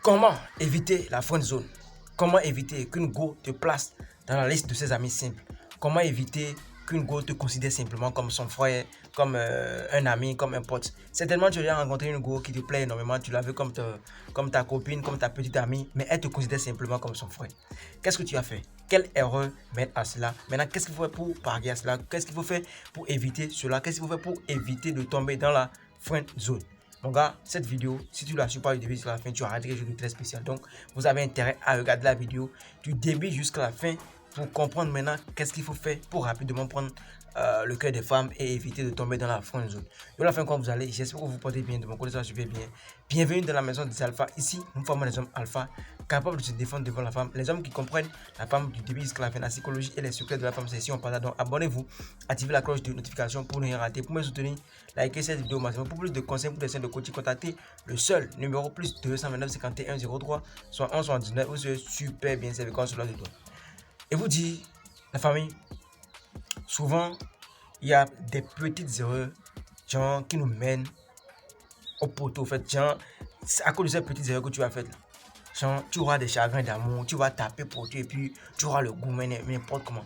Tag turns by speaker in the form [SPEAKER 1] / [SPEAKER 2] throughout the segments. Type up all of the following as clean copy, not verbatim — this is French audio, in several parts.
[SPEAKER 1] Comment éviter la friend zone? Comment éviter qu'une go te place dans la liste de ses amis simples? Comment éviter qu'une go te considère simplement comme son frère, comme un ami, comme un pote? Certainement, tu as déjà rencontré une go qui te plaît énormément, tu l'as vu comme ta copine, comme ta petite amie, mais elle te considère simplement comme son frère. Qu'est-ce que tu as fait? Quelle erreur mettre à cela? Maintenant, qu'est-ce qu'il faut faire pour parier à cela? Qu'est-ce qu'il faut faire pour éviter cela? Qu'est-ce qu'il faut faire pour éviter de tomber dans la friend zone? Mon gars, cette vidéo, si tu ne la suis pas du début jusqu'à la fin, tu auras quelque chose de très spécial. Donc, vous avez intérêt à regarder la vidéo du début jusqu'à la fin pour comprendre maintenant qu'est-ce qu'il faut faire pour rapidement prendre le cœur des femmes et éviter de tomber dans la friend zone. De la fin, quand vous allez, j'espère que vous vous portez bien, de mon côté, ça se fait bien. Bienvenue dans la maison des alphas. Ici, nous formons les hommes alpha capables de se défendre devant la femme. Les hommes qui comprennent la femme du début jusqu'à la fin, la psychologie et les secrets de la femme. C'est ici on parle. Donc, abonnez-vous, activez la cloche de notification pour ne rien rater. Pour me soutenir, likez cette vidéo au maximum. Pour plus de conseils, pour des scènes de coaching, contactez le seul numéro plus 229 51 03 71 79. Vous serez super bien servi quand cela de toi. Et vous dit, la famille, souvent, il y a des petites erreurs genre, qui nous mènent au poteau. En fait, genre, à cause de ces petites erreurs que tu as faites là. Genre, tu auras des chagrins d'amour, tu vas taper pour toi et puis tu auras le goût, mais n'importe comment.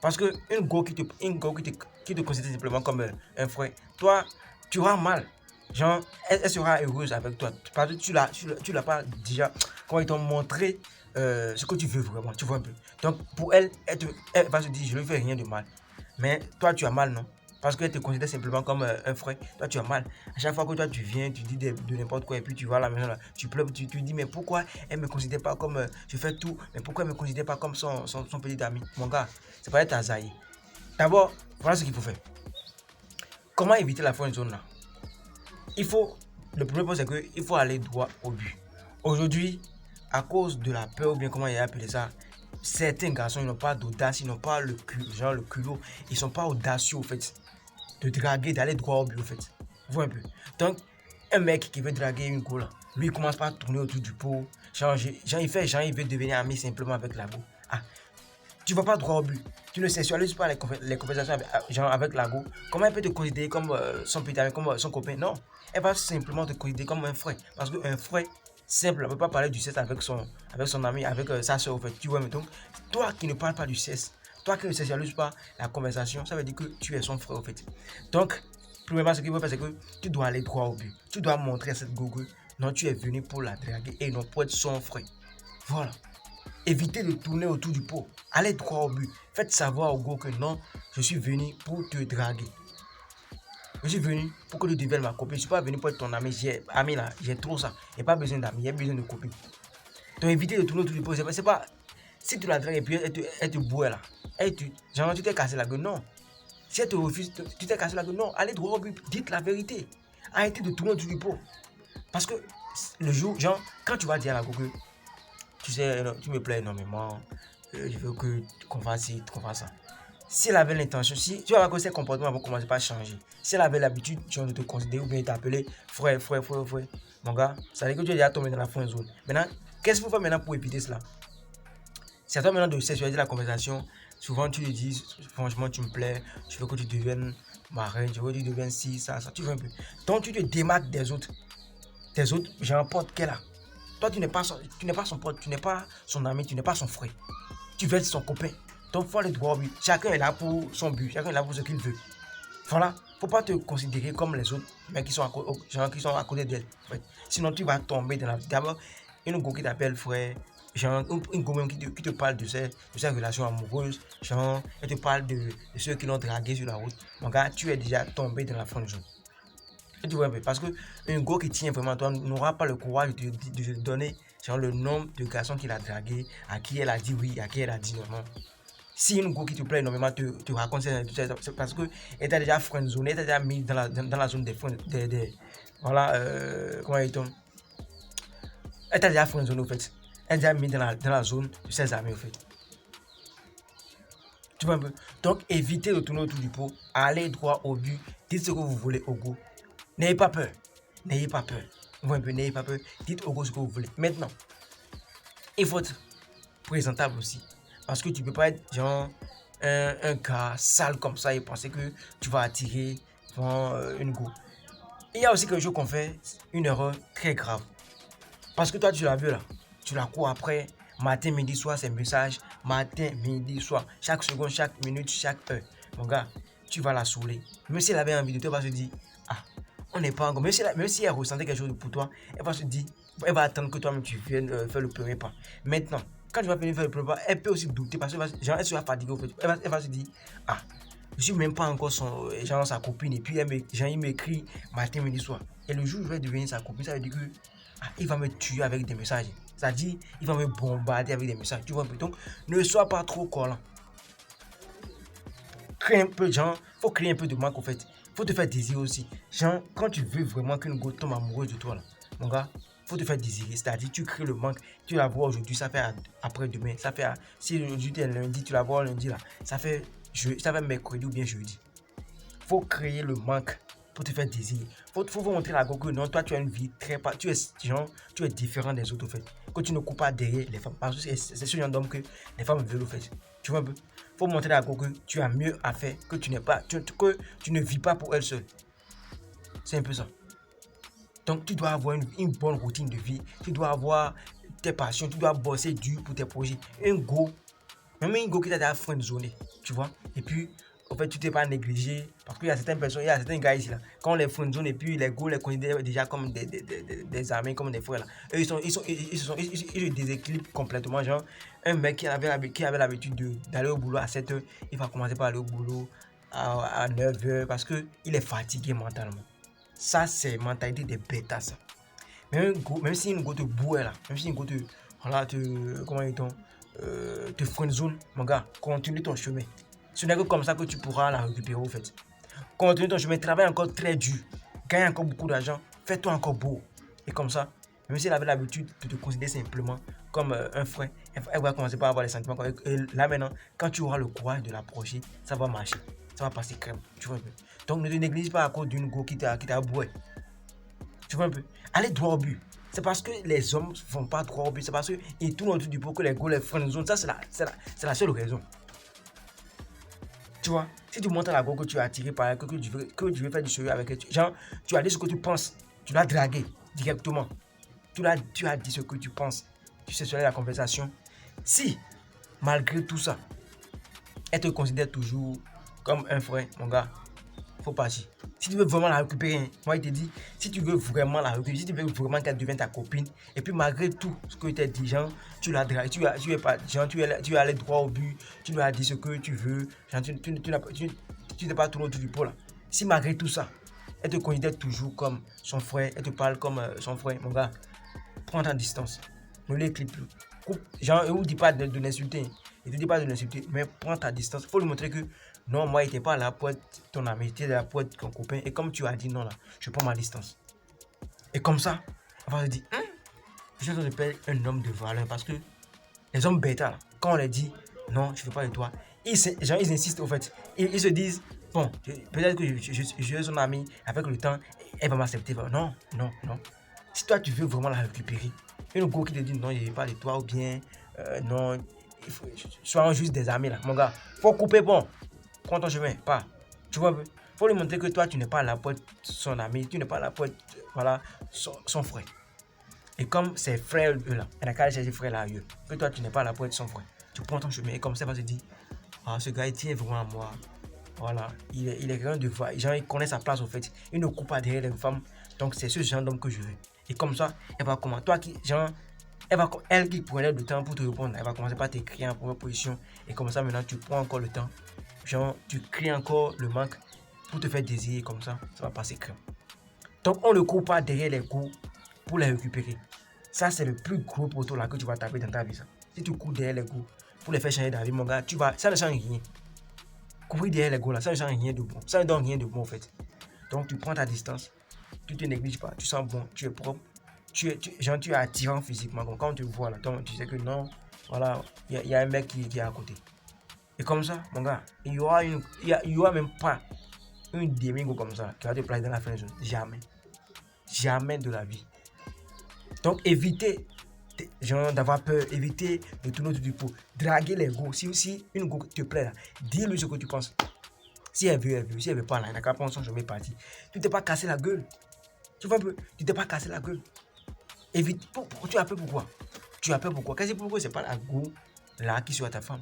[SPEAKER 1] Parce que une go qui te considère simplement comme un frère, toi, tu auras mal. Genre, elle sera heureuse avec toi. Parce que tu l'as pas déjà, quand ils t'ont montré ce que tu veux vraiment, tu vois un peu. Donc, pour elle, elle va se dire, je ne fais rien de mal. Mais toi, tu as mal, non? Parce qu'elle te considère simplement comme un frère. Toi, tu as mal. À chaque fois que toi, tu viens, tu dis de n'importe quoi et puis tu vas à la maison, là, tu pleures, tu dis, mais pourquoi elle ne me considère pas comme je fais tout, mais pourquoi elle ne me considère pas comme son petit ami? Mon gars, c'est pas être azaï. D'abord, voilà ce qu'il faut faire. Comment éviter la friend zone là? Le premier point, c'est qu'il faut aller droit au but. Aujourd'hui, à cause de la peur, ou bien comment il a appelé ça, certains garçons, ils n'ont pas d'audace, ils n'ont pas le culot, ils sont pas audacieux, au fait, de draguer, d'aller droit au but, au fait. Vous voyez un peu. Donc, un mec qui veut draguer une go là, lui, il commence par tourner autour du pot, il veut devenir ami simplement avec la go. Ah, tu vas pas droit au but. Tu ne sexualises pas les conversations avec la go. Comment elle peut te considérer comme son petit ami, comme son copain? Non. Elle va simplement te considérer comme un frère. Parce qu'un frère simple ne peut pas parler du sexe avec son ami, avec sa soeur. En fait. Tu vois, mais donc, toi qui ne parles pas du sexe, toi qui ne sexualises pas la conversation, ça veut dire que tu es son frère, en fait. Donc, premièrement, ce qu'il faut faire, c'est que tu dois aller droit au but. Tu dois montrer à cette go que non, tu es venu pour la draguer et non pour être son frère. Voilà. Évitez de tourner autour du pot. Allez droit au but. Faites savoir au go que non, je suis venu pour te draguer. Je suis venu pour que tu deviennes ma copine. Je ne suis pas venu pour être ton ami. J'ai trop ça. Il n'y a pas besoin d'amis, il y a besoin de copine. Donc évitez de tourner autour du pot. C'est pas si tu la dragues et puis elle te boue là. Genre tu t'es cassé la gueule. Non. Si elle te refuse, tu t'es cassé la gueule. Non. Allez droit au but. Dites la vérité. Arrêtez de tourner autour du pot. Parce que le jour, genre, quand tu vas dire à la go que tu sais, tu me plais énormément, je veux qu'on fasse ci, qu'on fasse ça. Si elle avait l'intention, si tu vas voir que ses comportements vont commencer par changer, si elle avait l'habitude de te considérer ou bien de t'appeler frère, mon gars, ça veut dire que tu es déjà tombé dans la friend zone. Maintenant, qu'est-ce qu'il faut faire maintenant pour éviter cela? C'est à toi maintenant de sexualiser la conversation. Souvent, tu lui dis, franchement, tu me plais, je veux que tu deviennes ma reine, je veux que tu deviennes ci, ça, tu veux un peu. Donc, tu te démarques des autres, genre pote qu'elle a. Toi, tu n'es pas son pote, tu n'es pas son ami, tu n'es pas son frère. Tu veux être son copain. Donc, il faut aller droit au but. Chacun est là pour son but, chacun est là pour ce qu'il veut. Voilà. Faut pas te considérer comme les autres, mais qui sont à côté d'elle. En fait. Sinon, tu vas tomber dans la. D'abord, une go qui t'appelle frère, genre, une go même qui te parle de ses relations amoureuses, genre, elle te parle de ceux qui l'ont dragué sur la route. Mon gars, tu es déjà tombé dans la friend zone. Tu vois un peu, parce que un go qui tient vraiment à toi n'aura pas le courage de te donner genre, le nombre de garçons qu'il a dragué, à qui elle a dit oui, à qui elle a dit non. Si une go qui te plaît énormément te raconte c'est parce qu'elle t'a déjà friendzone, elle t'a déjà mis dans la zone des friends, voilà, comment dit-on? Elle t'a déjà friendzone au fait. Elle t'a déjà mis dans la zone de ses amis au fait. Tu vois un peu? Donc évitez de tourner autour du pot, allez droit au but, dites ce que vous voulez au go. N'ayez pas peur. N'ayez pas peur. N'ayez pas peur. Dites au go ce que vous voulez. Maintenant, il faut être présentable aussi. Parce que tu ne peux pas être genre un gars sale comme ça et penser que tu vas attirer une go. Il y a aussi quelque chose qu'on fait, une erreur très grave. Parce que toi, tu la veux là. Tu la cours après. Matin, midi, soir, c'est message. Matin, midi, soir. Chaque seconde, chaque minute, chaque heure. Mon gars, tu vas la saouler. Même si elle avait envie de toi, elle va se dire, ah, on n'est pas encore. Même si elle ressentait quelque chose pour toi, elle va se dire, elle va attendre que toi-même tu viennes faire le premier pas. Maintenant, quand tu vas venir faire le premier pas, elle peut aussi douter parce elle sera fatiguée au fait. Elle va se dire, ah, je suis même pas encore sa copine. Et puis, il m'écrit matin, midi, soir. Et le jour où je vais devenir sa copine, ça veut dire que il va me tuer avec des messages. C'est-à-dire, il va me bombarder avec des messages. Tu vois, donc, ne sois pas trop collant. Crée un peu, genre, faut créer un peu de manque, au fait. Faut te faire désirer aussi. Genre, quand tu veux vraiment qu'une go tombe amoureuse de toi, là, mon gars, faut te faire désirer. C'est-à-dire, tu crées le manque. Tu la vois aujourd'hui, ça fait après-demain. Ça fait, si aujourd'hui est lundi, tu la vois lundi, là. Ça fait mercredi ou bien jeudi. Faut créer le manque pour te faire désirer. Faut montrer à la go que non, toi, tu as une vie très... Tu es différent des autres, au fait. Que tu ne cours pas derrière les femmes. Parce que c'est ce genre d'homme que les femmes veulent, au fait. Tu vois un peu? Faut montrer à la go que tu as mieux à faire, que tu ne vis pas pour elle seule. C'est un peu ça. Donc, tu dois avoir une bonne routine de vie. Tu dois avoir tes passions. Tu dois bosser dur pour tes projets. Même un go qui t'a déjà friendzoné, tu vois. Et puis, en fait, tu t'es pas négligé. Parce qu'il y a certaines personnes, il y a certains gars ici, là. Quand on les friendzone et puis les go les considèrent déjà comme des amis, comme des frères, là. Eux, ils se déséquilibrent complètement. Genre, un mec qui avait l'habitude d'aller au boulot à 7 h, il va commencer par aller au boulot à 9 h parce qu'il est fatigué mentalement. Ça, c'est mentalité des bêtas, ça. Même si une go te boue là, même si une go te, voilà, comment dit-on, te friendzone, mon gars, continue ton chemin. Ce n'est que comme ça que tu pourras la récupérer, au fait. Continue ton chemin, travaille encore très dur, gagne encore beaucoup d'argent, fais-toi encore beau. Et comme ça, même si elle avait l'habitude de te considérer simplement comme un frère, elle va commencer par avoir des sentiments. Et là maintenant, quand tu auras le courage de l'approcher, ça va marcher. Ça va passer crème. Tu vois un peu. Donc ne te néglige pas à cause d'une go qui t'a boué. Tu vois un peu. Allez droit au but. C'est parce que les hommes ne font pas droit au but. C'est parce qu'ils tournent autour du pot que les go les friendzone. Ça, c'est la seule raison. Tu vois, si tu montres à la go que tu es attiré par elle, que tu veux faire du sérieux avec elle, genre, tu as dit ce que tu penses. Tu l'as dragué directement. Tu as dit ce que tu penses. Tu sais, sur la conversation. Si, malgré tout ça, elle te considère toujours comme un frère, mon gars, faut partir. Si tu veux vraiment la récupérer, moi, il te dit, si tu veux vraiment la récupérer, si tu veux vraiment qu'elle devienne ta copine, et puis malgré tout ce que tu as dit, genre, tu l'as dragué, tu es allé droit au but, tu lui as dit ce que tu veux, genre, tu n'es pas tourné autour du pot là. Si malgré tout ça, elle te considère toujours comme son frère, elle te parle comme son frère, mon gars, prends ta distance. Ne l'éclipse plus. Genre, ne dis pas de l'insulter. Il ne te dit pas de l'insulter, mais prends ta distance. Il faut lui montrer que non, moi, il n'était pas là pour être ton ami, il était là pour être ton copain. Et comme tu as dit non, là, je prends ma distance. Et comme ça, on va se dire, je suis en train de perdre un homme de valeur. Parce que les hommes bêta, là, quand on les dit non, je ne veux pas de toi, ils insistent au fait. Ils se disent, bon, peut-être que je suis son ami, avec le temps, elle va m'accepter. Non, non, non. Si toi, tu veux vraiment la récupérer, une go qui te dit non, je ne veux pas de toi, ou bien non, soyons juste des amis là. Mon gars, faut couper bon. Prends ton chemin, pas. Tu vois, faut lui montrer que toi, tu n'es pas là pour être son ami, tu n'es pas là pour être, voilà, son frère. Et comme ses frères, eux là, elle n'a qu'à chercher frère là, eux. Que toi, tu n'es pas là pour être son frère. Tu prends ton chemin et comme ça, il va se dire, ah, ce gars, il tient vraiment à moi. Voilà, il est quelqu'un de voix. Genre, il connaît sa place au fait. Il ne coupe pas derrière les femmes. Donc, c'est ce genre d'homme que je veux. Et comme ça, elle va comment? Toi qui, genre, elle qui prenait le temps pour te répondre, elle va commencer par t'écrire en première position. Et comme ça, maintenant, tu prends encore le temps. Genre, tu crées encore le manque pour te faire désirer. Comme ça va passer crème. Donc, on ne court pas derrière les coups pour les récupérer. Ça, c'est le plus gros poteau là que tu vas taper dans ta vie. Ça. Si tu cours derrière les coups pour les faire changer d'avis, mon gars, ça ne change rien. Courir derrière les gars là, ça ne change rien de bon. Ça ne donne rien de bon en fait. Donc, tu prends ta distance. Tu te négliges pas. Tu sens bon. Tu es propre. Tu es attirant physiquement. Quand on te voit là, donc, tu sais que non, voilà, il y a un mec qui est à côté. Et comme ça, mon gars, il y aura même pas une demi-go comme ça qui va te placer dans la fin de zone. Jamais. Jamais de la vie. Donc, évitez d'avoir peur, évitez de tourner autour du pot. Draguer les go. Si une go te plaît là, dis-lui ce que tu penses. Si elle veut, elle veut. Si elle veut pas là, elle n'a qu'à prendre son chemin parti. Tu t'es pas cassé la gueule. Tu vois un peu, tu t'es pas cassé la gueule. Évite. Tu as peur pourquoi? Tu as peur pourquoi? Qu'est-ce que c'est pas la go là qui soit ta femme?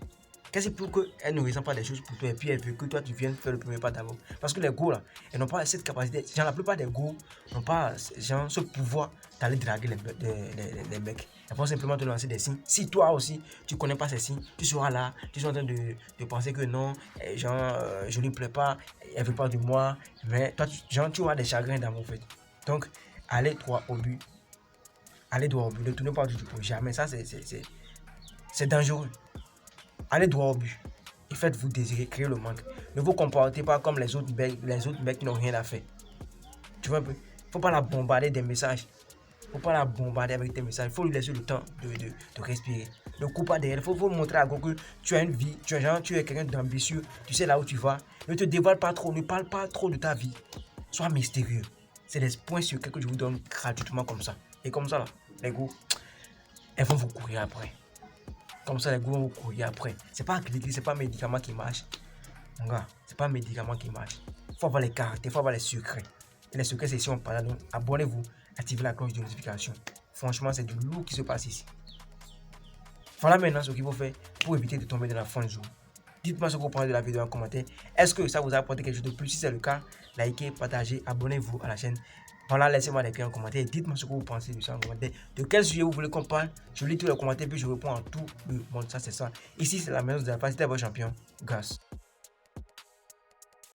[SPEAKER 1] Qu'est-ce que pour qu'elle ne ressent pas des choses pour toi et puis elle veut que toi tu viennes faire le premier pas d'abord? Parce que les go là, elles n'ont pas cette capacité. Genre, la plupart des go n'ont pas genre, ce pouvoir d'aller draguer les mecs. Elles vont simplement te lancer des signes. Si toi aussi tu connais pas ces signes, tu seras là, tu seras en train de penser que non, genre, je ne lui plais pas, elle veut pas de moi, mais toi, genre, tu auras des chagrins d'amour en fait. Donc, allez droit au but. Allez droit au but. Ne tournez pas du tout pour jamais. Ça, c'est dangereux. Allez droit au but et faites-vous désirer, créer le manque. Ne vous comportez pas comme les autres mecs qui n'ont rien à faire. Tu vois un peu? Faut pas la bombarder des messages. Faut pas la bombarder avec des messages. Faut lui laisser le temps de respirer. Ne coupe pas derrière. Faut montrer à Go que tu as une vie. Tu es quelqu'un d'ambitieux. Tu sais là où tu vas. Ne te dévoile pas trop. Ne parle pas trop de ta vie. Sois mystérieux. C'est des points sur que je vous donne gratuitement comme ça. Et comme ça là, les gars, elles vont vous courir après. Comme ça, les gars vont vous courir après. C'est pas cliquer, c'est pas un médicament qui marche. Mon gars, c'est pas un médicament qui marche. Faut avoir les caractères, faut avoir les secrets. Et les secrets, c'est si on parle. Donc, abonnez-vous, activez la cloche de notification. Franchement, c'est du lourd qui se passe ici. Voilà maintenant ce qu'il faut faire pour éviter de tomber dans la fin du jour. Dites-moi ce que vous pensez de la vidéo en commentaire. Est-ce que ça vous a apporté quelque chose de plus? Si c'est le cas, likez, partagez, abonnez-vous à la chaîne. Voilà, laissez-moi des pierres en commentaire. Dites-moi ce que vous pensez de ça en commentaire. De quel sujet vous voulez qu'on parle? Je lis tous les commentaires puis je réponds en tout le monde. Ça, c'est ça. Ici, c'est la maison de la facilité à vos champions. Grâce.